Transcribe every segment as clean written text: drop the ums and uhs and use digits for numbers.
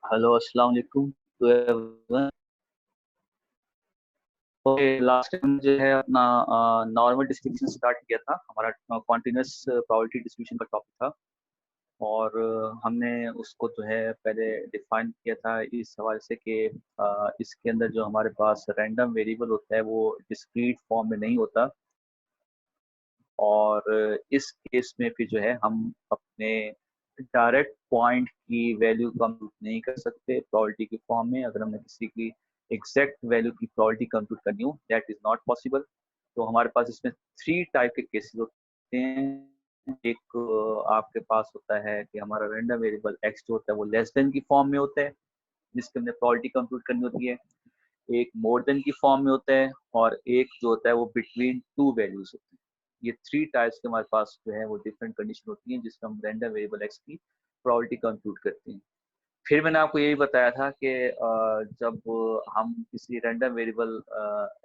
Hello अस्सलाम वालेकुम to everyone. Okay, last time जो है अपना नॉर्मल डिस्ट्रीब्यूशन स्टार्ट किया था। हमारा कॉन्टिन्यूस प्रोबेबिलिटी डिस्ट्रीब्यूशन का टॉपिक था और हमने उसको जो है पहले डिफाइन किया था इस हवाले से कि इसके अंदर जो हमारे पास रैंडम वेरिएबल होता है वो डिस्क्रीट फॉर्म में नहीं होता और इस केस में फिर जो है हम अपने डायरेक्ट पॉइंट की वैल्यू कंप्यूट नहीं कर सकते प्रोबेबिलिटी के फॉर्म में। अगर हमने किसी की एग्जैक्ट वैल्यू की प्रोबेबिलिटी कंप्यूट करनी हो, दैट इज नॉट पॉसिबल। तो हमारे पास इसमें थ्री टाइप के केसेस होते हैं। एक आपके पास होता है कि हमारा रैंडम वेरिएबल एक्स जो होता है वो लेस देन की फॉर्म में होता है, जिसके हमने प्रोबेबिलिटी कंप्यूट करनी होती है। एक मोर देन की फॉर्म में होता है और एक जो होता है वो बिटवीन टू वैल्यूज होती है। ये थ्री टाइप्स के हमारे पास जो है वो डिफरेंट कंडीशन होती हैं जिसमें हम रैंडम वेरिएबल एक्स की प्रोबेबिलिटी कंप्यूट करते हैं। फिर मैंने आपको यही बताया था कि जब हम किसी रैंडम वेरिएबल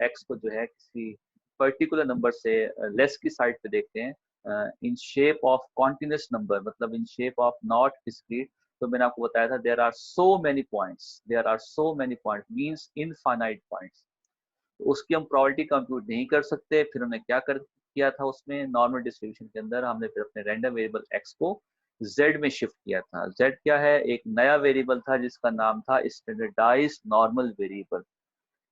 एक्स को जो है किसी पर्टिकुलर नंबर से लेस की साइड पे देखते हैं in shape of continuous number, मतलब in shape of not discrete. तो मैंने आपको बताया था there are so many points, there are so many points means infinite points. तो उसकी हम प्रोबेबिलिटी कंप्यूट नहीं कर सकते। फिर हमने क्या कर किया था, उसमें नॉर्मल डिस्ट्रीब्यूशन के अंदर हमने फिर अपने रैंडम वेरिएबल एक्स को जेड में शिफ्ट किया था। जेड क्या है, एक नया वेरिएबल था जिसका नाम था स्टैंडर्डाइज्ड नॉर्मल वेरिएबल।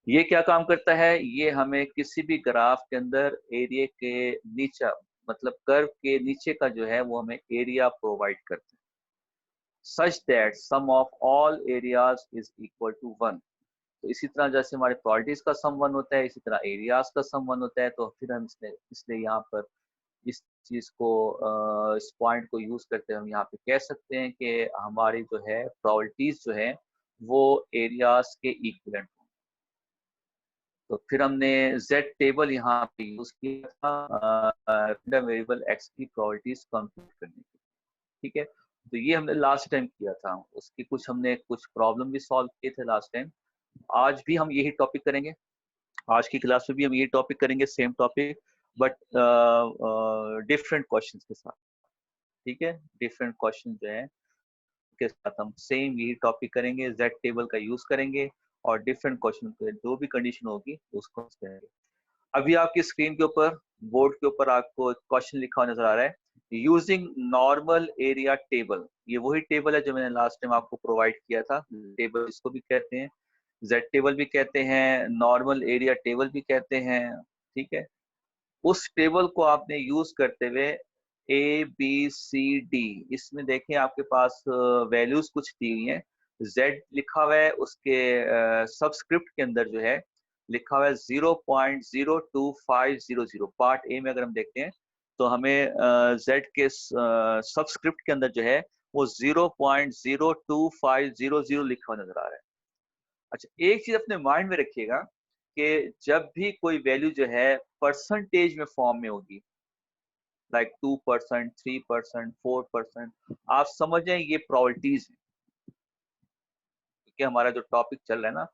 ये क्या काम करता है, ये हमें किसी भी ग्राफ के अंदर एरिया के नीचे, मतलब कर्व के नीचे का जो है वो हमें एरिया प्रोवाइड करता है such that sum of all areas is equal to one. तो इसी तरह जैसे हमारे प्रॉपर्टीज का सम वन होता है, इसी तरह एरियाज का सम वन होता है। तो फिर हम इसलिए यहाँ पर इस चीज को इस पॉइंट को यूज करते हैं हम यहाँ पे कह सकते हैं कि हमारी जो है प्रॉपर्टीज जो है वो एरियाज के इक्विवेलेंट हों। तो फिर हमने z टेबल यहाँ पे यूज किया था रैंडम वेरिएबल x की प्रॉपर्टीज कंप्यूट करने के। ठीक है, तो ये हमने लास्ट टाइम किया था। उसकी हमने कुछ प्रॉब्लम भी सॉल्व किए थे लास्ट टाइम। आज भी हम यही टॉपिक करेंगे, आज की क्लास में भी हम यही टॉपिक करेंगे, same topic but different questions के साथ। ठीक है, डिफरेंट क्वेश्चन जो है के साथ हम सेम यही टॉपिक करेंगे, जेड टेबल का यूज करेंगे और डिफरेंट क्वेश्चन पे जो भी कंडीशन होगी उसको करेंगे। अभी आपकी स्क्रीन के ऊपर, बोर्ड के ऊपर आपको क्वेश्चन लिखा हुआ नजर आ रहा है, यूजिंग नॉर्मल एरिया टेबल। ये वही टेबल है जो मैंने लास्ट टाइम आपको प्रोवाइड किया था। टेबल इसको भी कहते हैं, जेड टेबल भी कहते हैं, नॉर्मल एरिया टेबल भी कहते हैं। ठीक है, उस टेबल को आपने यूज करते हुए ए बी सी डी, इसमें देखें आपके पास वैल्यूज कुछ दी हुई हैं। जेड लिखा हुआ है, उसके सबस्क्रिप्ट के अंदर जो है लिखा हुआ है 0.02500। पार्ट ए में अगर हम देखते हैं तो हमें जेड के सबस्क्रिप्ट के अंदर जो है वो 0.02500 लिखा हुआ नजर आ रहा है। अच्छा, एक चीज अपने माइंड में रखिएगा कि जब भी कोई वैल्यू जो है परसेंटेज में फॉर्म में होगी, लाइक 2%, 3%, 4%, आप समझ जाए ये प्रोबेबिलिटीज है। क्योंकि हमारा जो टॉपिक चल रहा है ना,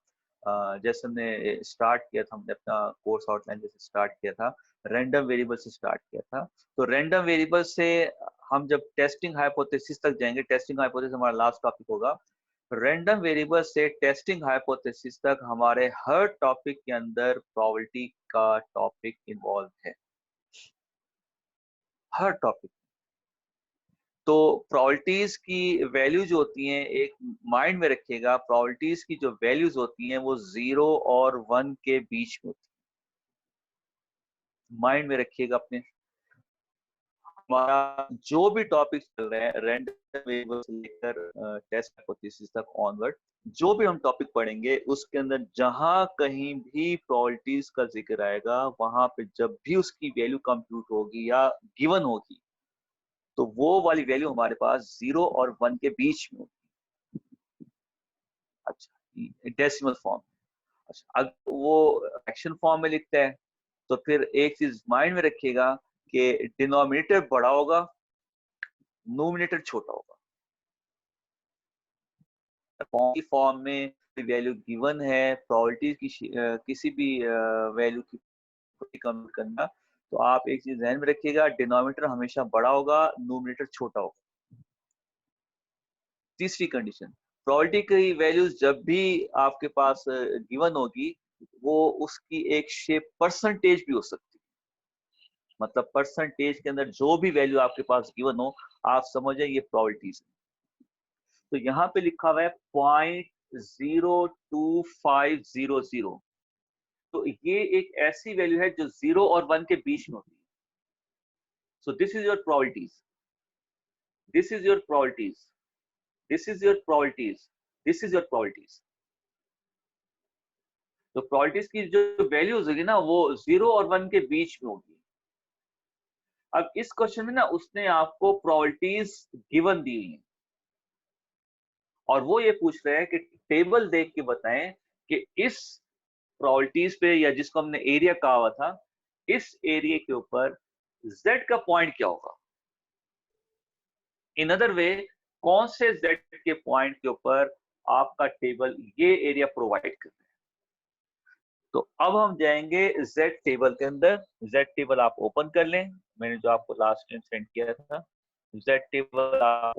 जैसे हमने स्टार्ट किया था, हमने अपना कोर्स आउटलाइन जैसे स्टार्ट किया था, रैंडम वेरिएबल से स्टार्ट किया था। तो रैंडम वेरिएबल से हम जब टेस्टिंग हाइपोथेसिस तक जाएंगे, टेस्टिंग हाइपोथेसिस हमारा लास्ट टॉपिक होगा। रैंडम वेरिएबल से टेस्टिंग हाइपोथेसिस तक हमारे हर टॉपिक के अंदर प्रोबेबिलिटी का टॉपिक इन्वॉल्व है, हर टॉपिक। तो प्रोबेबिलिटीज की वैल्यू जो होती हैं, एक माइंड में रखिएगा, प्रोबेबिलिटीज की जो वैल्यूज होती हैं वो 0 और 1 के बीच में होती है। माइंड में रखिएगा अपने। हमारा जो भी टॉपिक चल रहे हैं रैंडम वेरिएबल से लेकर टेस्ट हाइपोथेसिस तक ऑनवर्ड, जो भी हम टॉपिक पढ़ेंगे उसके अंदर जहां कहीं भी प्रोबेबिलिटीज का जिक्र आएगा, वहां पे जब भी उसकी वैल्यू कंप्यूट होगी या गिवन होगी तो वो वाली वैल्यू हमारे पास 0 और 1 के बीच में होगी। अच्छा, डेसिमल फॉर्म। अच्छा, अगर वो एक्शन फॉर्म में लिखता है तो फिर एक चीज माइंड में रखिएगा कि डिनोमिनेटर बड़ा होगा, नोमिनेटर छोटा होगा। फॉर्म की फॉर्म में वैल्यू गिवन है, प्रोबेबिलिटी की किसी भी वैल्यू की कंप्यूट करना, तो आप एक चीज ध्यान में रखिएगा, डिनोमिनेटर हमेशा बड़ा होगा, नोमिनेटर छोटा होगा। तीसरी कंडीशन, प्रोबेबिलिटी की वैल्यूज जब भी आपके पास गिवन होगी, वो उसकी एक शेप परसेंटेज भी हो सकती है। मतलब परसेंटेज के अंदर जो भी वैल्यू आपके पास गिवन हो, आप समझे ये प्रोबेबिलिटीज है। तो यहाँ पे लिखा हुआ है 0.02500। तो ये एक ऐसी वैल्यू है जो 0 और 1 के बीच में होती है। So this is your probabilities, this is your probabilities, this is your probabilities, this is your probabilities. तो प्रोबेबिलिटीज की जो वैल्यूज होगी ना, वो 0 और 1 के बीच में होगी। अब इस क्वेश्चन में ना उसने आपको प्रोबेबिलिटीज गिवन दी हुई है, और वो ये पूछ रहे हैं कि टेबल देख के बताएं कि इस प्रोबेबिलिटीज पे, या जिसको हमने एरिया कहा हुआ था, इस एरिया के ऊपर z का पॉइंट क्या होगा। इन अदर वे, कौन से z के पॉइंट के ऊपर आपका टेबल ये एरिया प्रोवाइड कर रहा है। तो अब हम जाएंगे z टेबल के अंदर। z टेबल आप ओपन कर लें, मैंने जो आपको लास्ट टाइम सेंड किया था। z टेबल आप,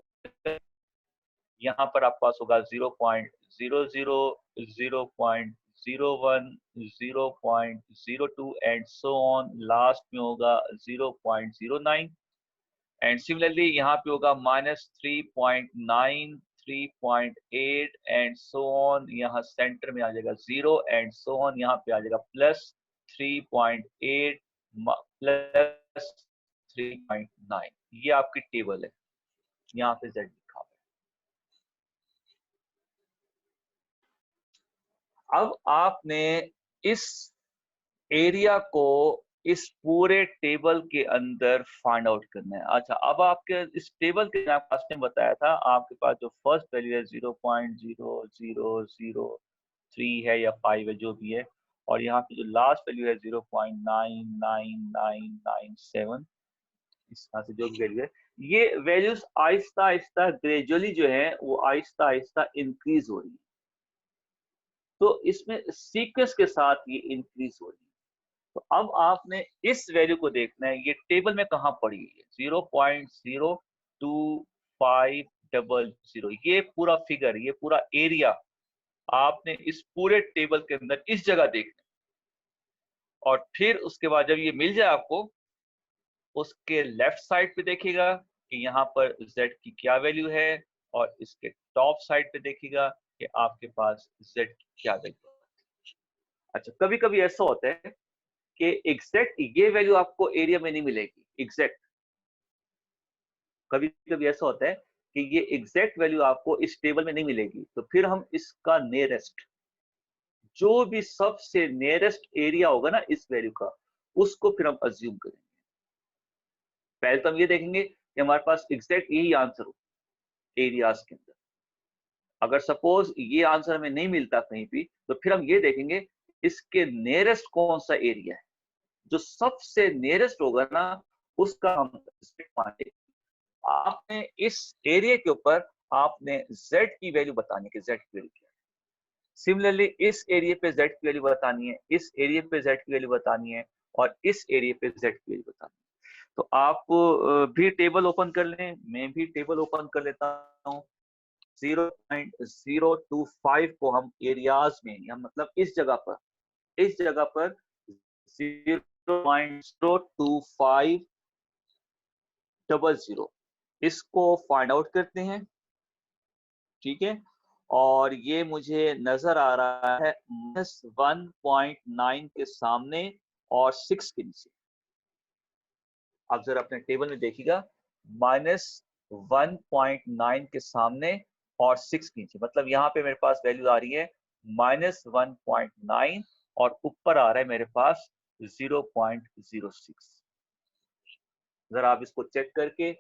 यहाँ पर आपके पास होगा 0.00, 0.01, 0.02 एंड सो ऑन। लास्ट में होगा 0.09 एंड सिमिलरली यहाँ पे होगा -3.9, 3.8 एंड सो ऑन। यहाँ सेंटर में आ जाएगा 0 एंड सो ऑन। यहाँ पे आ जाएगा +3.8 +3.9। ये आपकी टेबल है, यहाँ पे z लिखा हुआ है। अब आपने इस एरिया को इस पूरे टेबल के अंदर फाइंड आउट करना है। अच्छा, अब आपके इस टेबल के पास ने बताया था, आपके पास जो फर्स्ट वैल्यू है 0.00003 है या 5 है, जो भी है, और यहाँ पे जो लास्ट वैल्यू है 0.99997, इस तरह से जो भी वैल्यू है, ये वैल्यूज आहिस्ता आहिस्ता ग्रेजुअली जो है वो आहिस्ता आहिस्ता इंक्रीज हो रही है। तो इसमें सीक्वेंस के साथ ये इंक्रीज हो रही है। तो अब आपने इस वैल्यू को देखना है, ये टेबल में कहां पड़ी है। 0.02500, ये पूरा फिगर, ये पूरा एरिया आपने इस पूरे टेबल के अंदर इस जगह देखना है। और फिर उसके बाद जब ये मिल जाए आपको, उसके लेफ्ट साइड पे देखिएगा कि यहाँ पर z की क्या वैल्यू है, और इसके टॉप साइड पे देखिएगा कि आपके पास z की क्या वैल्यू है। अच्छा, कभी कभी ऐसा होता है कि एग्जैक्ट ये वैल्यू आपको एरिया में नहीं मिलेगी। एग्जैक्ट कभी कभी ऐसा होता है कि ये एग्जैक्ट वैल्यू आपको इस टेबल में नहीं मिलेगी। तो फिर हम इसका नियरेस्ट, जो भी सबसे नियरेस्ट एरिया होगा ना इस वैल्यू का, उसको फिर हम अज्यूम करेंगे। पहले तो हम ये देखेंगे कि हमारे पास एग्जैक्ट यही आंसर हो एरियाज के अंदर। अगर सपोज ये आंसर हमें नहीं मिलता कहीं भी, तो फिर हम ये देखेंगे इसके नियरेस्ट कौन सा एरिया है। जो सबसे नियरेस्ट होगा ना, उसका हम मानेंगे। आपने इस एरिया के ऊपर आपने z की वैल्यू बतानी है कि z की वैल्यू क्या है। सिमिलरली इस एरिया पे z की वैल्यू बतानी है, इस एरिया पे z की वैल्यू बतानी है, और इस एरिया पे z की वैल्यू बतानी है। तो आप भी टेबल ओपन कर लें, मैं भी टेबल ओपन कर लेता हूँ। 0.025 को हम एरियाज में, या मतलब इस जगह पर 0.02500 इसको फाइंड आउट करते हैं। ठीक है, और ये मुझे नजर आ रहा है -1.9 के सामने और 6 के नीचे। आप जरा अपने टेबल में देखिएगा, -1.9 के सामने और 6 के नीचे, मतलब यहाँ पे मेरे पास वैल्यू आ रही है -1.9 और ऊपर आ रहा है मेरे पास 0.06। जरा आप इसको चेक करके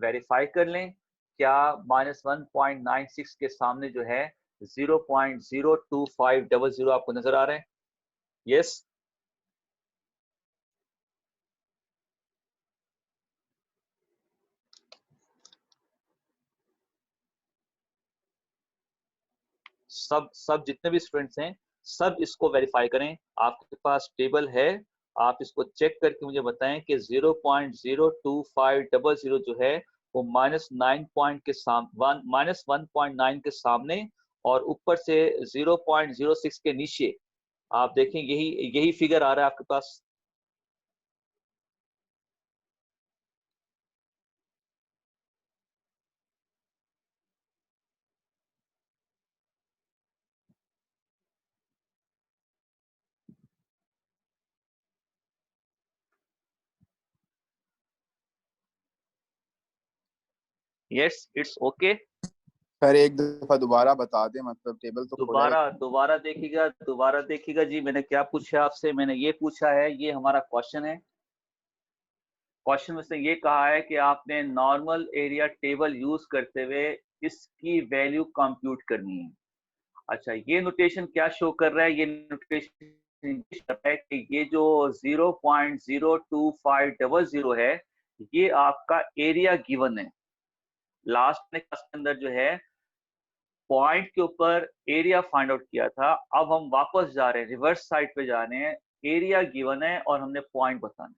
वेरीफाई कर लें, क्या -1.96 के सामने जो है 0.02500 आपको नजर आ रहा है। यस, सब जितने भी स्टूडेंट्स हैं, सब इसको वेरीफाई करें। आपके पास टेबल है, आप इसको चेक करके मुझे बताएं कि 0.02500 जो है वो -9 पॉइंट के सामने, -1.9 के सामने और ऊपर से 0.06 के नीचे आप देखें यही फिगर आ रहा है आपके पास। Yes, it's okay. सर एक दफा दोबारा बता दें, मतलब टेबल तो खुला है। दोबारा देखिएगा जी। मैंने क्या पूछा आपसे? मैंने ये पूछा है, ये हमारा क्वेश्चन है। क्वेश्चन में से ये कहा है कि आपने नॉर्मल एरिया टेबल यूज करते हुए इसकी वैल्यू कंप्यूट करनी है। अच्छा, ये नोटेशन क्या शो कर रहा है? ये नोटेशन कर रहा है कि ये जो 0.02500 है, ये आपका एरिया गिवन है। लास्ट में क्लास के अंदर जो है पॉइंट के ऊपर एरिया फाइंड आउट किया था। अब हम वापस जा रहे हैं, रिवर्स साइड पे जा रहे हैं। एरिया गिवन है और हमने पॉइंट बताना है।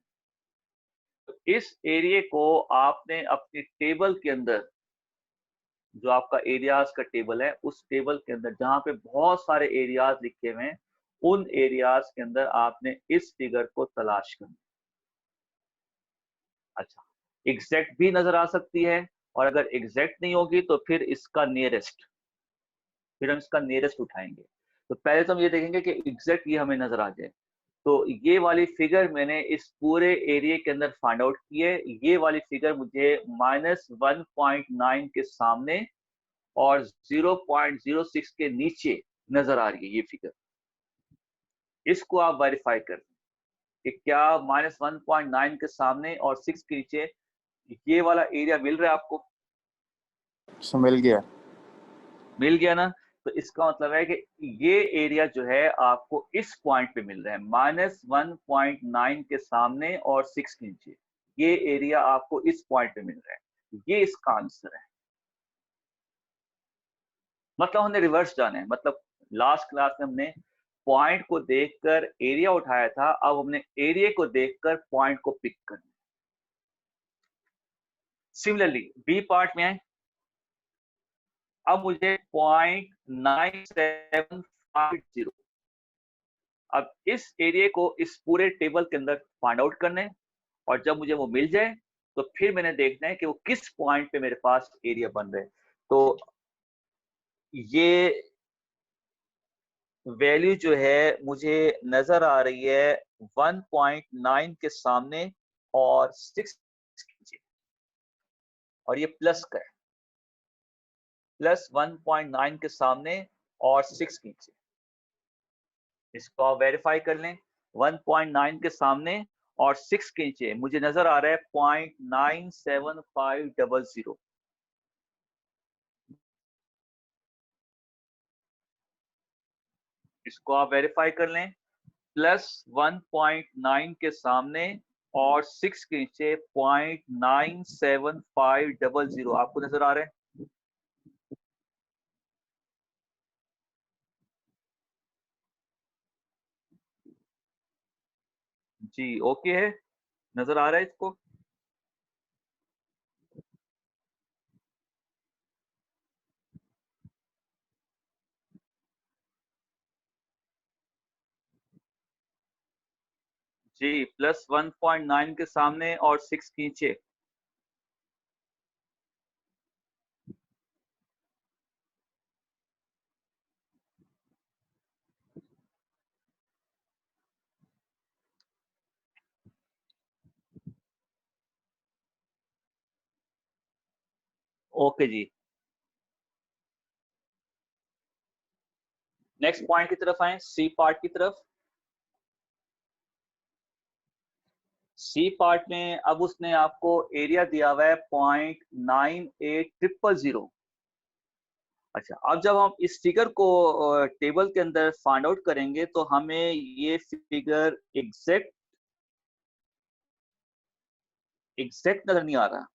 तो इस एरिया को आपने अपनी टेबल के अंदर, जो आपका एरियाज का टेबल है, उस टेबल के अंदर जहां पे बहुत सारे एरियाज लिखे हुए हैं, उन एरियाज के अंदर आपने इस फिगर को तलाश करना। अच्छा, एग्जैक्ट भी नजर आ सकती है, और अगर एग्जैक्ट नहीं होगी तो फिर इसका नियरेस्ट, फिर हम इसका नियरेस्ट उठाएंगे। तो पहले तो हम ये देखेंगे कि एग्जैक्ट ये हमें नजर आ जाए। तो ये वाली फिगर मैंने इस पूरे एरिया के अंदर फाइंड आउट की है। ये वाली फिगर मुझे -1.9 के सामने और 0.06 के नीचे नजर आ रही है ये फिगर। इसको आप वेरीफाई कर कि क्या -1.9 के सामने और 6 के नीचे ये वाला एरिया मिल रहा है आपको? मिल गया। मिल गया ना? तो इसका मतलब है कि ये एरिया जो है आपको इस पॉइंट पे मिल रहा है, -1.9 के सामने और 6 के नीचे। ये एरिया आपको इस पॉइंट पे मिल रहा है। ये इसका आंसर है। मतलब हमने रिवर्स जाना है। मतलब लास्ट क्लास में हमने पॉइंट को देखकर एरिया उठाया था, अब हमने एरिया को देखकर पॉइंट को पिक करना है। सिमिलरली बी पार्ट में है। अब मुझे 0.9750, अब इस एरिया को इस पूरे टेबल के अंदर फाइंड आउट करना है, और जब मुझे वो मिल जाए तो फिर मैंने देखना है कि वो किस पॉइंट पे मेरे पास एरिया बन रहा है। तो ये वैल्यू जो है मुझे नजर आ रही है 1.9 के सामने और 6 के नीचे, और ये प्लस का है, +1.9 के सामने और 6 के नीचे। इसको आप वेरीफाई कर लें। 1.9 के सामने और 6 के नीचे मुझे नजर आ रहा है 0.97500। इसको आप वेरीफाई कर लें। +1.9 के सामने और 6 के नीचे 0.97500 आपको नजर आ रहा है? जी ओके है, नजर आ रहा है इसको? जी, +1.9 के सामने और 6 के नीचे। ओके जी, नेक्स्ट पॉइंट की तरफ आए, सी पार्ट की तरफ। सी पार्ट में अब उसने आपको एरिया दिया हुआ है 0.98000। अच्छा, अब जब हम इस फिगर को टेबल के अंदर फाइंड आउट करेंगे तो हमें ये फिगर एग्जैक्ट नजर नहीं आ रहा।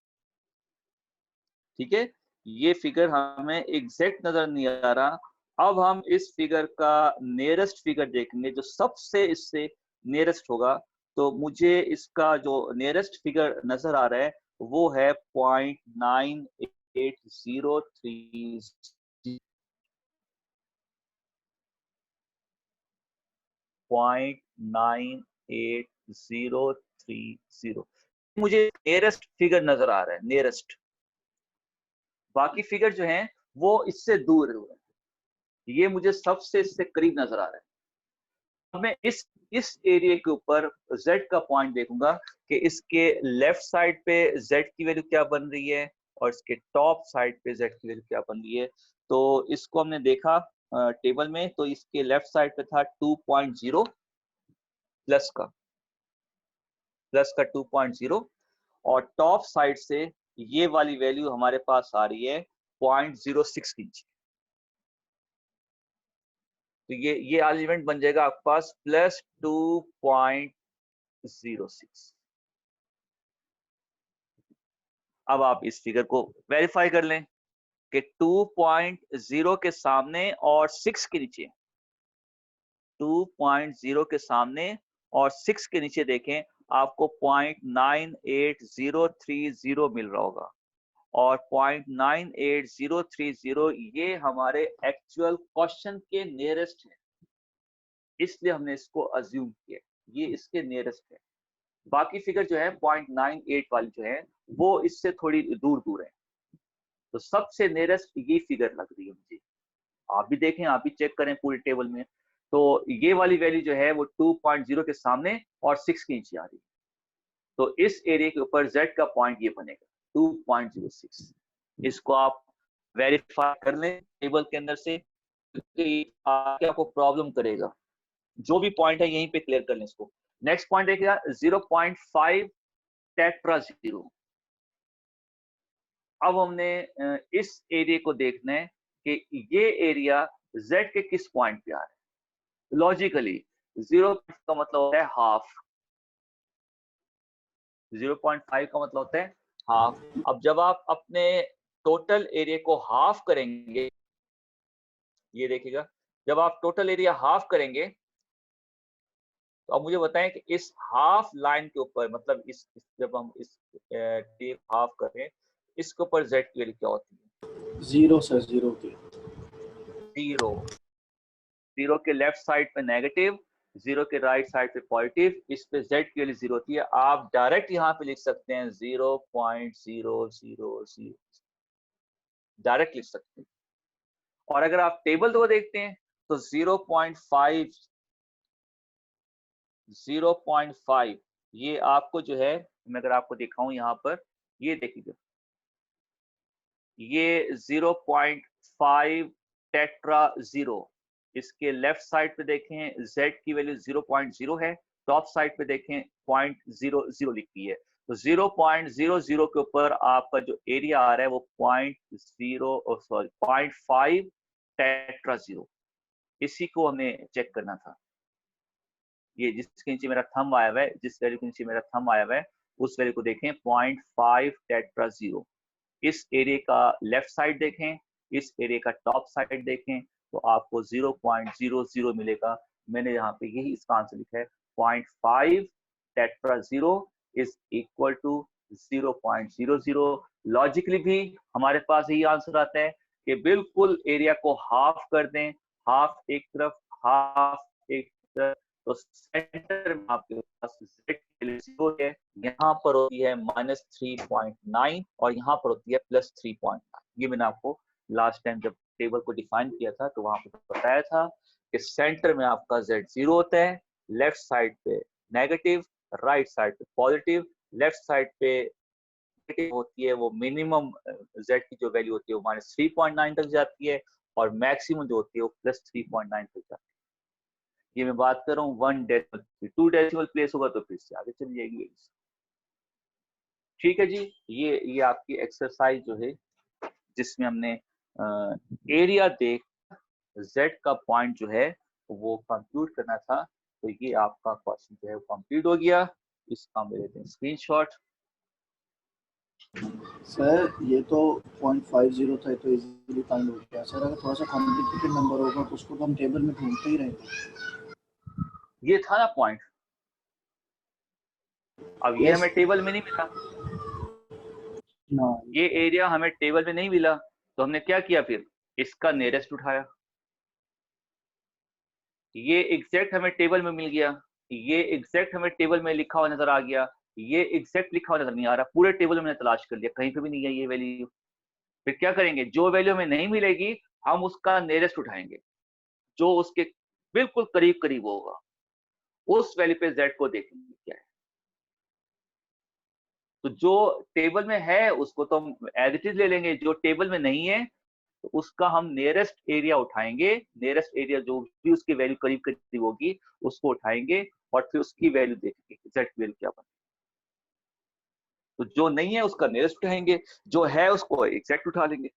ठीक है, ये फिगर हमें एग्जैक्ट नजर नहीं आ रहा। अब हम इस फिगर का नियरेस्ट फिगर देखेंगे, जो सबसे इससे नियरेस्ट होगा। तो मुझे इसका जो नियरेस्ट फिगर नजर आ रहा है वो है 0.9803। 0.983030 मुझे नियरेस्ट फिगर नजर आ रहा है, नियरेस्ट। बाकी फिगर जो हैं वो इससे दूर है, ये मुझे सबसे इससे करीब नजर आ रहा है। अब मैं इस एरिया के ऊपर z का पॉइंट देखूंगा कि इसके लेफ्ट साइड पे z की वैल्यू क्या बन रही है और इसके टॉप साइड पे z की वैल्यू क्या बन रही है। तो इसको हमने देखा टेबल में, तो इसके लेफ्ट साइड पे था 2.0 प्लस का 2.0 और टॉप साइड से ये वाली वैल्यू हमारे पास आ रही है 0.06 इंच। तो ये एलिमेंट बन जाएगा आपके पास +2.06। अब आप इस फिगर को वेरीफाई कर लें कि 2.0 के सामने और 6 के नीचे, 2.0 के सामने और 6 के नीचे देखें आपको 0.98030 मिल रहा होगा और 0.98030 ये हमारे एक्चुअल क्वेश्चन के नियरेस्ट है, इसलिए हमने इसको अज्यूम किया ये इसके नियरेस्ट है। बाकी फिगर जो है 0.98 वाली जो है वो इससे थोड़ी दूर दूर है। तो सबसे नियरेस्ट ये फिगर लग रही है मुझे। आप भी देखें, आप भी चेक करें पूरे टेबल में। तो ये वाली वैल्यू जो है वो 2.0 के सामने और 6 के नीचे आ रही है। तो इस एरिया के ऊपर z का पॉइंट ये बनेगा 2.06। इसको आप वेरीफाई कर लें टेबल के अंदर से, क्योंकि आपको प्रॉब्लम करेगा। जो भी पॉइंट है यहीं पे क्लियर कर लें इसको। नेक्स्ट पॉइंट देखिएगा 0.5 टेट्रा 0। अब हमने इस एरिया को देखना है कि ये एरिया z के किस पॉइंट पे आ रहा है। लॉजिकली 0 का मतलब होता है हाफ, 0.5 का मतलब होता है हाफ। अब जब आप अपने टोटल एरिया को हाफ करेंगे, ये देखिएगा जब आप टोटल एरिया हाफ करेंगे तो अब मुझे बताएं कि इस हाफ लाइन के ऊपर, मतलब जब हम इस हाफ करें इसके ऊपर z की वैल्यू क्या होती है? 0 से 0 के 0 के लेफ्ट साइड पे नेगेटिव, 0 के राइट साइड पे पॉजिटिव, इस पे z की वैल्यू 0 होती है। आप डायरेक्ट यहाँ पे लिख सकते हैं 0.000, डायरेक्ट लिख सकते हैं। और अगर आप टेबल को देखते हैं तो 0.5 ये आपको जो है, मैं अगर आपको दिखाऊं यहाँ पर, ये देखिएगा ये 0.5 टेट्रा 0। इसके लेफ्ट साइड पे देखें z की वैल्यू 0.0 है, टॉप साइड पे देखें 0.00 लिखी है। तो 0.00 के ऊपर आपका जो एरिया आ रहा है वो 0.5 टेट्रा 0। इसी को हमें चेक करना था। ये जिसके नीचे मेरा थंब आया हुआ है, जिस वैल्यू के नीचे मेरा थंब आया हुआ है उस वैल्यू को देखें 0.5 टेट्रा 0। इस एरिया का लेफ्ट साइड देखें, इस एरिया का टॉप साइड देखें तो आपको 0.00 मिलेगा। मैंने यहाँ पे यही इसका आंसर लिखा है 0.5 टेट्रा 0 इज इक्वल टू 0.00। लॉजिकली भी हमारे पास यही आंसर आता है कि बिल्कुल एरिया को हाफ कर दें, हाफ एक तरफ हाफ एक तरफ, तो सेंटर में आपके पास z की वैल्यू 0 है, यहाँ पर होती है -3.9 और यहाँ पर होती है +3.9। ये मैंने आपको लास्ट टाइम जब टेबल को डिफाइन किया था तो वहां पर बताया था कि सेंटर में आपका z 0 होता है, लेफ्ट साइड पे नेगेटिव, राइट साइड पे पॉजिटिव। लेफ्ट साइड पे नेगेटिव होती है वो मिनिमम z की जो वैल्यू होती है वो -3.9 तक जाती है और मैक्सिमम जो होती है वो +3.9 तक जाती है। ये मैं बात कर रहा हूँ 1 डेसिमल, 2 डेसिमल प्लेस होगा तो फिर से आगे चली जाएगी। ठीक है जी, ये आपकी एक्सरसाइज जो है जिसमें हमने एरिया देख z का पॉइंट जो है वो कंप्यूट करना था। तो ये आपका क्वेश्चन जो है वो कंप्लीट हो गया। इसका हम लेते हैं स्क्रीनशॉट। सर ये तो 0.50 था, तो इजीली फाइंड हो गया। सर अगर थोड़ा सा कॉम्प्लिकेटेड नंबर होगा तो उसको तो हम टेबल में ढूंढते ही रहेंगे। ये था ना पॉइंट, अब ये हमें टेबल में नहीं मिला, ये एरिया हमें टेबल में नहीं मिला, तो हमने क्या किया फिर इसका नियरेस्ट उठाया। ये एग्जैक्ट हमें टेबल में मिल गया, ये एग्जैक्ट हमें टेबल में लिखा हुआ नजर आ गया, ये एग्जैक्ट लिखा हुआ नजर नहीं आ रहा, पूरे टेबल में मैंने तलाश कर लिया, कहीं पे भी नहीं है ये वैल्यू। फिर क्या करेंगे, जो वैल्यू हमें नहीं मिलेगी हम उसका नियरेस्ट उठाएंगे, जो उसके बिल्कुल करीब करीब होगा, उस वैल्यू पे z को देखेंगे क्या है। तो जो टेबल में है उसको तो हम एज इट इज ले लेंगे, जो टेबल में नहीं है तो उसका हम नियरेस्ट एरिया उठाएंगे, नियरेस्ट एरिया जो भी उसकी वैल्यू करीब करीब होगी उसको उठाएंगे और फिर उसकी वैल्यू देखेंगे z की वैल्यू क्या बने। तो जो नहीं है उसका नियरेस्ट उठाएंगे, जो है उसको एग्जैक्ट उठा लेंगे।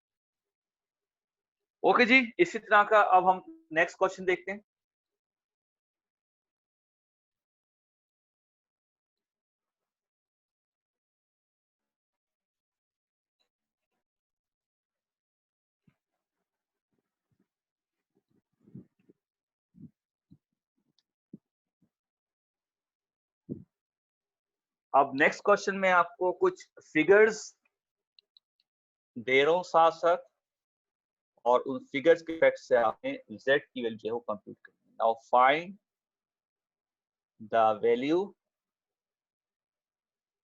ओके जी, इसी तरह का अब हम नेक्स्ट क्वेश्चन देखते हैं। अब नेक्स्ट क्वेश्चन में आपको कुछ फिगर्स दे रहा हूं साथ साथ, और उन फिगर्स के इफेक्ट से आपने z की वैल्यू जो है वो कंप्यूट करनी है। Now find the value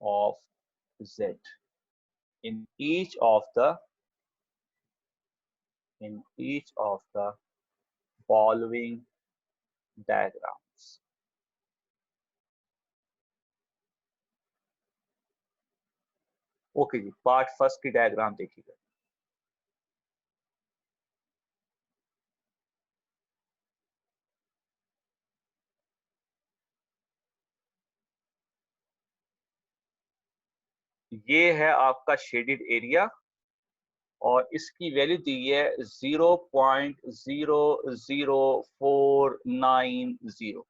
of z in each of the following diagrams। Okay जी, पार्ट फर्स्ट की डायग्राम देखिएगा। ये है आपका शेडेड एरिया और इसकी वैल्यू दी है 0.00490।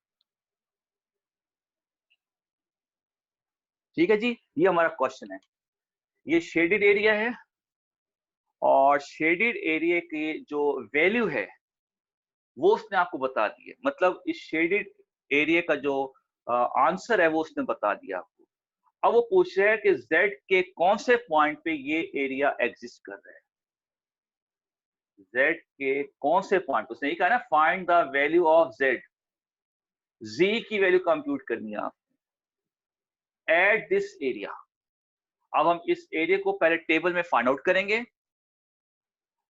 ठीक है जी, ये हमारा क्वेश्चन है। ये शेडेड एरिया है और शेडेड एरिया की जो वैल्यू है वो उसने आपको बता दी है, मतलब इस शेडेड एरिया का जो आंसर है वो उसने बता दिया आपको। अब वो पूछ रहा है कि z के कौन से पॉइंट पे ये एरिया एग्जिस्ट कर रहा है, z के कौन से पॉइंट, उसने ये कहा ना find the value of z, z की वैल्यू कंप्यूट करनी है आप एट दिस एरिया। अब हम इस एरिया को पहले टेबल में फाइंड आउट करेंगे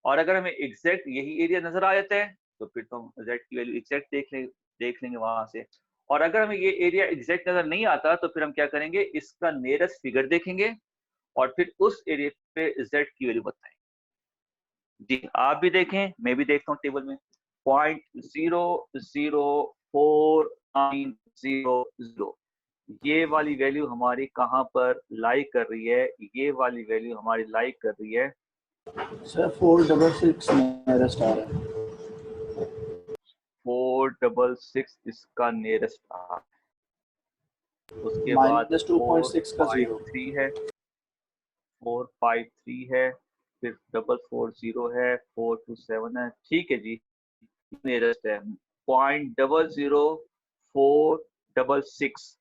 और अगर हमें एग्जैक्ट यही एरिया नजर आ जाता है तो फिर तो हम z की वैल्यू एग्जैक्ट देख लेंगे वहां से। और अगर हमें ये एरिया एग्जैक्ट नजर नहीं आता तो फिर हम क्या करेंगे, इसका नियरेस्ट फिगर देखेंगे और फिर उस एरिया पे z की वैल्यू बताएंगे। जी आप भी देखें, मैं भी देखता हूँ टेबल में 0.00490, ये वाली वैल्यू हमारी कहाँ पर लाई कर रही है, ये वाली वैल्यू हमारी लाई कर रही है सर 466 नियरेस्ट आ रहा है, 466 इसका नियरेस्ट आ रहा है। उसके बाद -2.6 का 453 है, 453 है, फिर 440 है, 427 है। ठीक है जी, नियरेस्ट है 0.00466।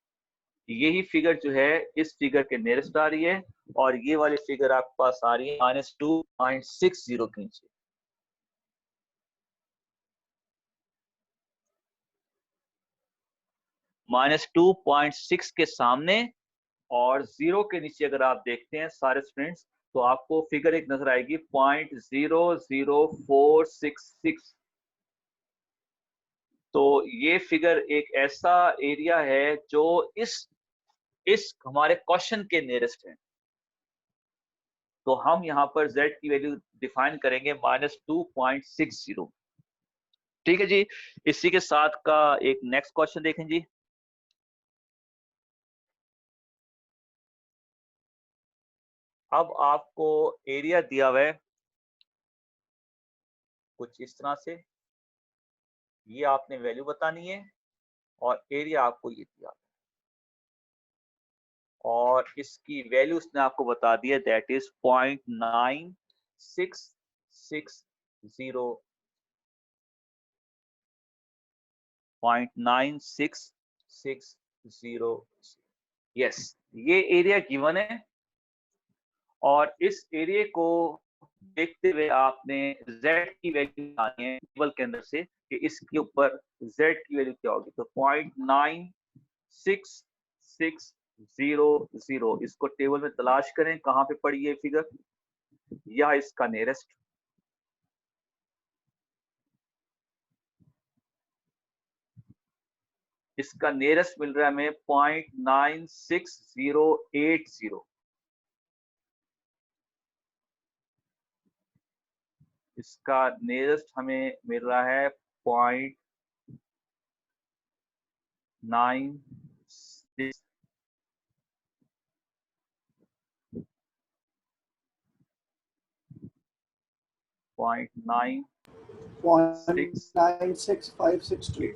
यही फिगर जो है इस फिगर के नियरेस्ट आ रही है और ये वाली फिगर आपके पास आ रही है -2.60 के नीचे। -2.6 के सामने और 0 के नीचे अगर आप देखते हैं सारे स्टूडेंट्स तो आपको फिगर एक नजर आएगी 0.00466। तो ये फिगर एक ऐसा एरिया है जो इस हमारे क्वेश्चन के नियरेस्ट है। तो हम यहाँ पर z की वैल्यू डिफाइन करेंगे -2.60। ठीक है जी, इसी के साथ का एक नेक्स्ट क्वेश्चन देखें जी। अब आपको एरिया दिया हुआ है कुछ इस तरह से, ये आपने वैल्यू बतानी है और एरिया आपको ये दिया और इसकी वैल्यू उसने आपको बता दी है, दैट इज 0.9660। यस, ये एरिया गिवन है और इस एरिया को देखते हुए आपने z की वैल्यू निकालनी है टेबल के अंदर से कि इसके ऊपर z की वैल्यू क्या होगी। तो 0.9660 इसको टेबल में तलाश करें, कहाँ पे पड़ी है फिगर, या इसका नियरेस्ट। इसका नियरेस्ट मिल रहा है हमें 0.96080। इसका नियरेस्ट हमें मिल रहा है 0.96 0.96562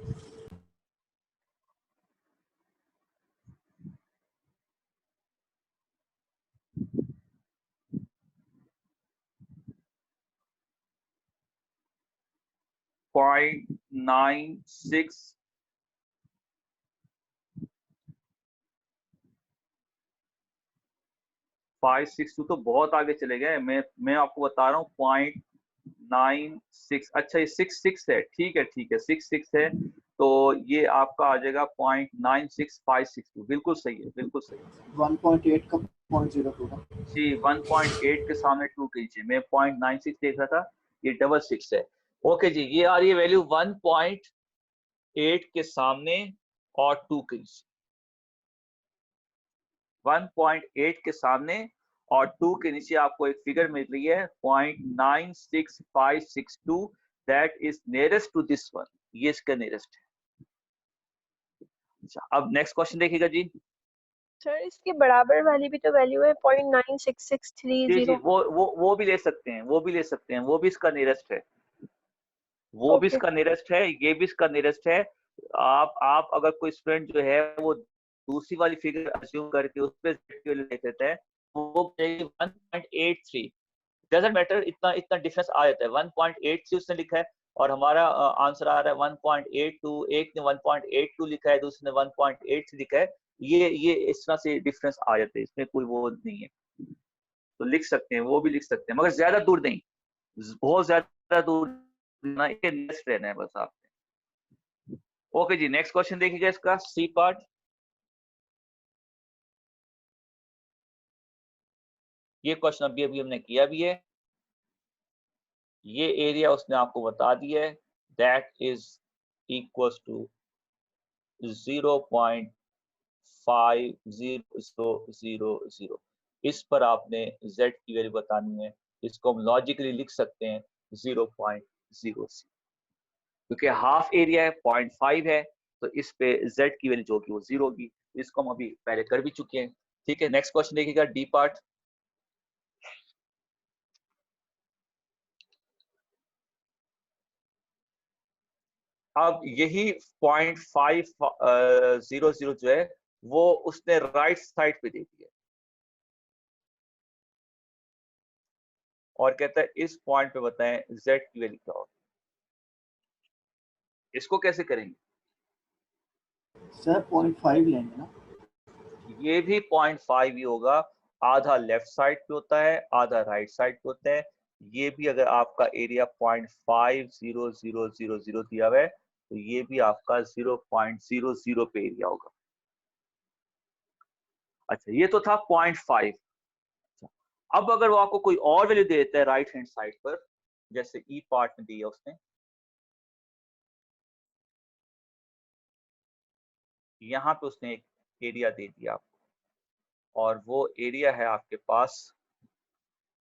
0.96 562 तो बहुत आगे चले गए। मैं आपको बता रहा हूँ 0.96। अच्छा ये 66 है, ठीक है 66 है, तो ये आपका आ जाएगा 0.96562। बिल्कुल सही है, बिल्कुल सही है 1.8 का 0.02 का जी। 1.8 के सामने 2 कीजिए, मैं 0.96 देख रहा था, ये 66 है। ओके जी, ये आ रही है वैल्यू 1.8 के सामने और 2 कीजिए। 1.8 के सामने और 2 के नीचे आपको एक फिगर मिल रही है 0.96562। That is nearest to this one, ये इसका नियरेस्ट है। अच्छा, अब नेक्स्ट क्वेश्चन देखिएगा जी। सर इसके बराबर वाली भी तो वैल्यू है जी 0.96630। वो भी ले सकते हैं, वो भी ले सकते हैं, वो भी इसका नियरेस्ट है, वो भी ओके इसका नियरेस्ट है, ये भी इसका नियरेस्ट है। आप अगर कोई स्टूडेंट जो है वो दूसरी वाली फिगर अज्यूम करके उस पर वैल्यू ले देता है, वो 1.83। डजंट मैटर, इतना इतना डिफरेंस आ जाता है। 1.83 उसने लिखा है और हमारा आंसर आ रहा है 1.82। एक ने 1.82 लिखा है, दूसरे ने 1.83 लिखा है। ये इस तरह से डिफरेंस आ जाते हैं, इसमें कोई वो नहीं है। तो लिख सकते हैं, वो भी लिख सकते हैं, मगर ज्यादा दूर नहीं, बहुत ज्यादा दूर ना, ये नेक्स्ट रहना है बस आपने। ओके जी, नेक्स्ट क्वेश्चन देखिएगा इसका सी पार्ट। ये क्वेश्चन अभी अभी हमने किया भी है। ये एरिया उसने आपको बता दिया है, दैट इज इक्वल टू 0.5000। इस पर आपने z की वैल्यू बतानी है। इसको हम लॉजिकली लिख सकते हैं 0.00, क्योंकि हाफ एरिया है 0.5 है, तो इस पे z की वैल्यू जो होगी वो 0 होगी। इसको हम अभी पहले कर भी चुके हैं। ठीक है, नेक्स्ट क्वेश्चन देखिएगा डी पार्ट। अब यही 0.500 जो है वो उसने राइट साइड पे दे दिया और कहता है इस पॉइंट पे बताएं z की वैल्यू क्या होगी। इसको कैसे करेंगे? सर 0.5 लेंगे ना। ये भी 0.5 ही होगा। आधा लेफ्ट साइड पे होता है, आधा राइट साइड पे होता है। ये भी अगर आपका एरिया 0.50000 दिया हुआ है तो ये भी आपका 0.00 पे एरिया होगा। अच्छा, ये तो था 0.5। अब अगर वो आपको कोई और वैल्यू दे देता है राइट हैंड साइड पर, जैसे ई पार्ट में दिया उसने, यहाँ पे उसने एक एरिया दे दिया आपको और वो एरिया है आपके पास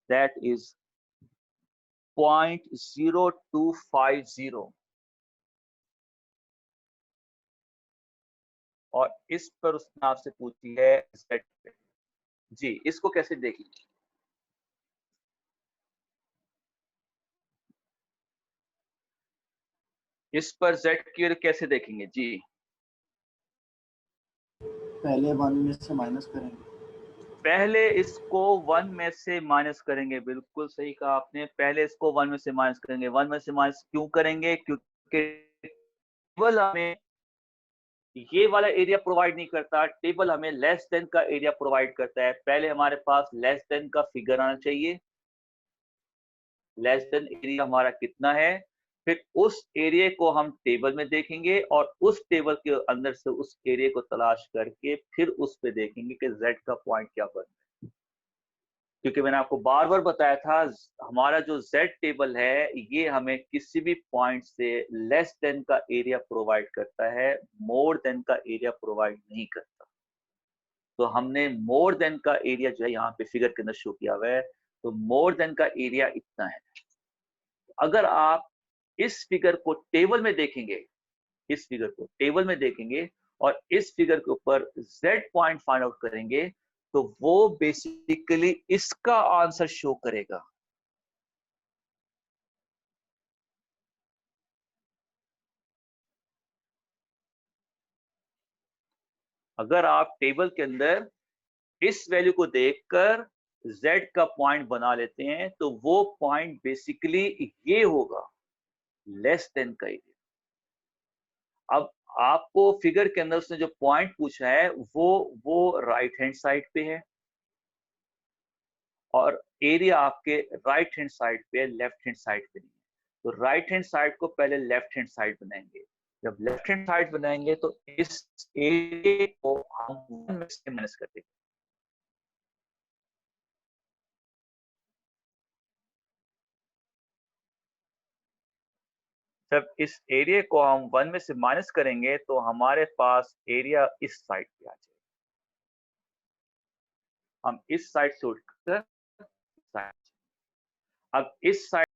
दैट इज 0.0250 और इस पर उसने आपसे पूछी है z जी। इसको कैसे देखेंगे? इस पर z की वैल्यू कैसे देखेंगे जी? पहले 1 में से माइनस करेंगे। पहले इसको 1 में से माइनस करेंगे, बिल्कुल सही कहा आपने। पहले इसको 1 में से माइनस करेंगे। 1 में से माइनस क्यों करेंगे? क्योंकि टेबल हमें ये वाला एरिया प्रोवाइड नहीं करता, टेबल हमें लेस देन का एरिया प्रोवाइड करता है। पहले हमारे पास लेस देन का फिगर आना चाहिए, लेस देन एरिया हमारा कितना है, फिर उस एरिया को हम टेबल में देखेंगे और उस टेबल के अंदर से उस एरिया को तलाश करके फिर उस पे देखेंगे कि z का पॉइंट क्या बनता है। क्योंकि मैंने आपको बार बार बताया था हमारा जो z टेबल है ये हमें किसी भी पॉइंट से लेस देन का एरिया प्रोवाइड करता है, मोर देन का एरिया प्रोवाइड नहीं करता। तो हमने मोर देन का एरिया जो है यहाँ पे फिगर के अंदर शो किया हुआ है, तो मोर देन का एरिया इतना है। अगर आप इस फिगर को टेबल में देखेंगे, इस फिगर को टेबल में देखेंगे और इस फिगर के ऊपर z पॉइंट फाइंड आउट करेंगे तो वो बेसिकली इसका आंसर शो करेगा। अगर आप टेबल के अंदर इस वैल्यू को देखकर z का पॉइंट बना लेते हैं तो वो पॉइंट बेसिकली ये होगा, लेस देन का एरिया। अब आपको फिगर के अंदर उसने जो पॉइंट पूछा है वो राइट हैंड साइड पे है और एरिया आपके राइट हैंड साइड पे है, लेफ्ट हैंड साइड पे नहीं है। तो राइट हैंड साइड को पहले लेफ्ट हैंड साइड बनाएंगे। जब लेफ्ट हैंड साइड बनाएंगे तो इस एरिया को हम 1 में से माइनस कर देंगे। जब इस एरिया को हम 1 में से माइनस करेंगे तो हमारे पास एरिया इस साइड पे आ जाएगा। हम इस साइड से उठकर अब इस साइड